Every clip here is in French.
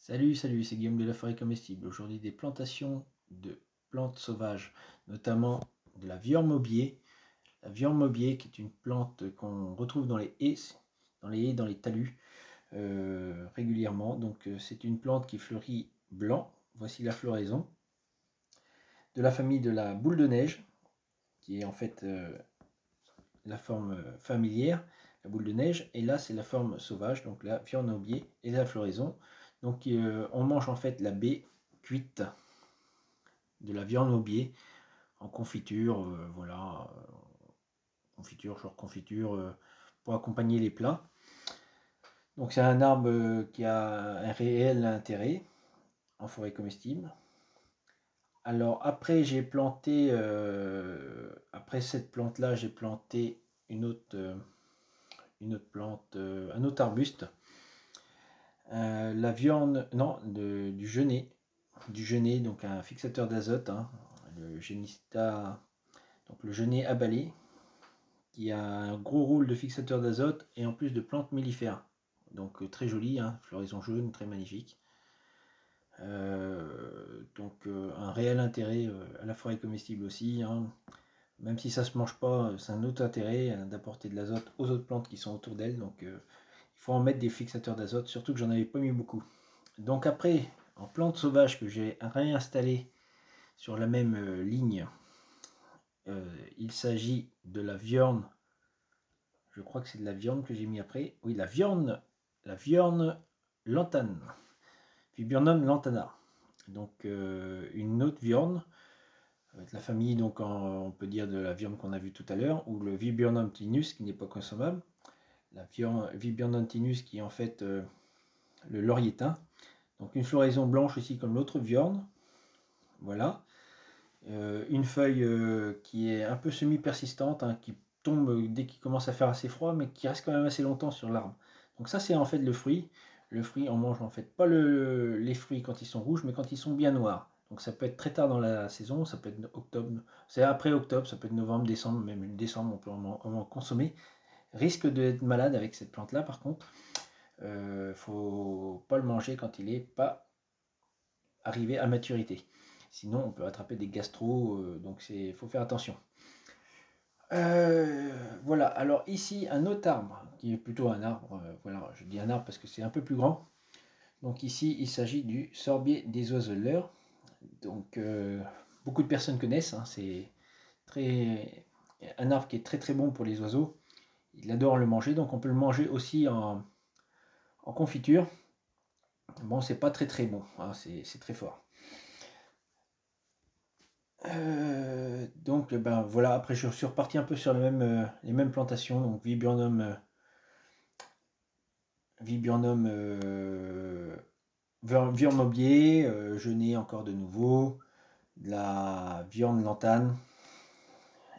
Salut, c'est Guillaume de la Forêt Comestible. Aujourd'hui, des plantations de plantes sauvages, notamment de la viorne aubier. La viorne aubier qui est une plante qu'on retrouve dans les haies, dans les talus régulièrement. Donc, c'est une plante qui fleurit blanc. Voici la floraison. De la famille de la boule de neige, qui est en fait la forme familière, la boule de neige. Et là, c'est la forme sauvage, donc la viorne aubier et la floraison. Donc on mange en fait la baie cuite de la viande aubier en confiture, voilà, confiture, genre confiture pour accompagner les plats. Donc c'est un arbre qui a un réel intérêt en forêt comestible. Alors après j'ai planté, après cette plante là, j'ai planté une autre plante, un autre arbuste. La viande, non, du genêt, donc un fixateur d'azote, hein, le Genista, donc le genêt abalé, qui a un gros rôle de fixateur d'azote et en plus de plantes mellifères. Donc très joli, hein, floraison jaune, très magnifique. Un réel intérêt à la forêt comestible aussi, hein. Même si ça se mange pas, c'est un autre intérêt d'apporter de l'azote aux autres plantes qui sont autour d'elle. Donc il faut en mettre des fixateurs d'azote, surtout que j'en avais pas mis beaucoup. Donc après, en plante sauvage que j'ai réinstallé sur la même ligne, il s'agit de la viorne. Je crois que c'est de la viorne que j'ai mis après. Oui, la viorne lantane, Viburnum lantana. Donc une autre viorne, de la famille, donc on peut dire de la viorne qu'on a vue tout à l'heure, ou le Viburnum tinus qui n'est pas consommable. La Viburnum tinus qui est en fait le laurier thym. Donc une floraison blanche aussi comme l'autre viorne. Voilà. Une feuille qui est un peu semi-persistante, hein, qui tombe dès qu'il commence à faire assez froid, mais qui reste quand même assez longtemps sur l'arbre. Donc ça c'est en fait le fruit. Le fruit, on mange en fait pas les fruits quand ils sont rouges, mais quand ils sont bien noirs. Donc ça peut être très tard dans la saison, ça peut être octobre, c'est après octobre, ça peut être novembre, décembre, même décembre on peut en consommer. Risque d'être malade avec cette plante là par contre. Faut pas le manger quand il n'est pas arrivé à maturité. Sinon, on peut attraper des gastro, donc il faut faire attention. Voilà, alors ici, un autre arbre, qui est plutôt un arbre, voilà, je dis un arbre parce que c'est un peu plus grand. Donc ici, il s'agit du sorbier des oiseleurs. Donc, beaucoup de personnes connaissent, hein, c'est un arbre qui est très très bon pour les oiseaux. Ils adorent le manger, donc on peut le manger aussi en confiture. Bon, c'est pas très très bon, hein, c'est très fort. Donc ben voilà, après je suis reparti un peu sur les mêmes plantations, donc Viburnum viorne aubier, genêt encore de nouveau, de la viorne lantane,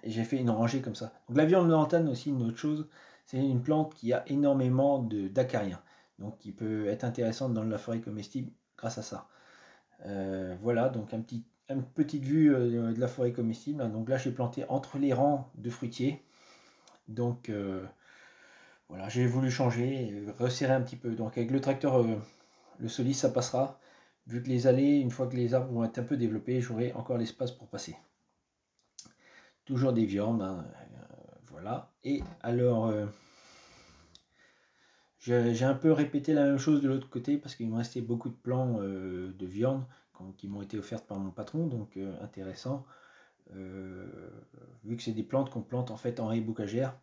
et j'ai fait une rangée comme ça. Donc la viorne lantane aussi, une autre chose, c'est une plante qui a énormément d'acariens, donc qui peut être intéressante dans la forêt comestible grâce à ça. Voilà, donc une petite vue de la forêt comestible. Donc là, j'ai planté entre les rangs de fruitiers. Donc voilà, j'ai voulu changer, resserrer un petit peu. Donc avec le tracteur, le Solis, ça passera. Vu que les allées, une fois que les arbres vont être un peu développés, j'aurai encore l'espace pour passer. Toujours des viandes, hein, voilà. Et alors, j'ai un peu répété la même chose de l'autre côté parce qu'il me restait beaucoup de plants de viande qui m'ont été offertes par mon patron, donc intéressant. Vu que c'est des plantes qu'on plante en fait en haie bocagère.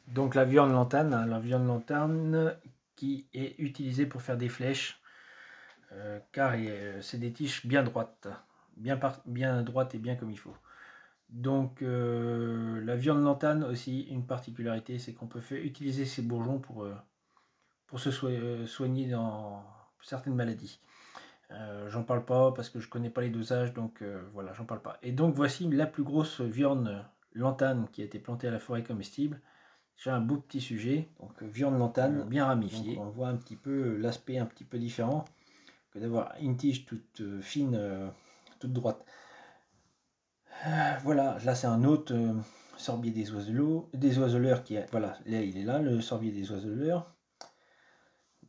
Donc la viande lantane, hein, la viande lantane qui est utilisée pour faire des flèches, car c'est des tiges bien droites, bien droites et bien comme il faut. Donc la viande lantane aussi, une particularité, c'est qu'on peut utiliser ces bourgeons pour se soigner dans certaines maladies. J'en parle pas parce que je connais pas les dosages, donc voilà, j'en parle pas. Et donc voici la plus grosse viande lantane qui a été plantée à la forêt comestible. J'ai un beau petit sujet, donc viande lantane bien ramifiée. Donc on voit un petit peu l'aspect un petit peu différent que d'avoir une tige toute fine, toute droite. Voilà, là c'est un autre sorbier des oiseleurs qui est, voilà, là il est là, le sorbier des oiseleurs.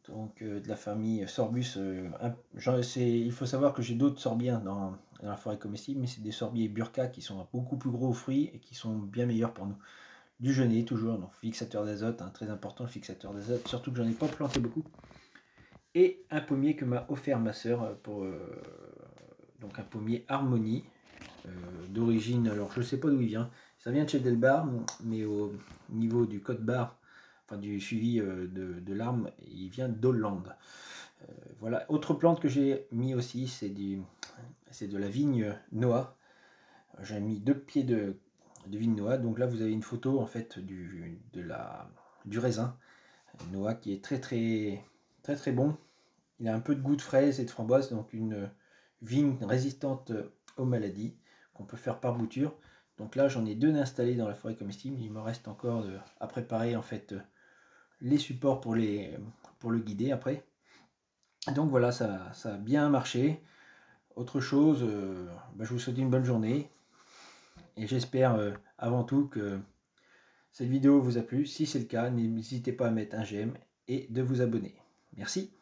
donc de la famille Sorbus. Il faut savoir que j'ai d'autres sorbiens dans la forêt comestible, mais c'est des sorbiers Burka qui sont beaucoup plus gros aux fruits et qui sont bien meilleurs pour nous. Du genêt toujours, donc fixateur d'azote, hein, très important le fixateur d'azote, surtout que j'en ai pas planté beaucoup. Et un pommier que m'a offert ma soeur pour donc un pommier Harmonie d'origine, alors je sais pas d'où il vient, ça vient de chez Delbar, mais au niveau du code barre, enfin du suivi de l'arme, il vient d'Hollande. Voilà, autre plante que j'ai mis aussi, c'est de la vigne Noah. J'ai mis 2 pieds de vigne Noah, donc là vous avez une photo en fait du raisin Noah qui est très bon. Il a un peu de goût de fraise et de framboise, donc une vigne résistante aux maladies qu'on peut faire par bouture. Donc là j'en ai 2 installés dans la forêt comestible. Il me reste encore à préparer en fait les supports pour le guider après. Donc voilà, ça a bien marché. Autre chose, je vous souhaite une bonne journée et j'espère avant tout que cette vidéo vous a plu. Si c'est le cas, n'hésitez pas à mettre un j'aime et de vous abonner. Merci.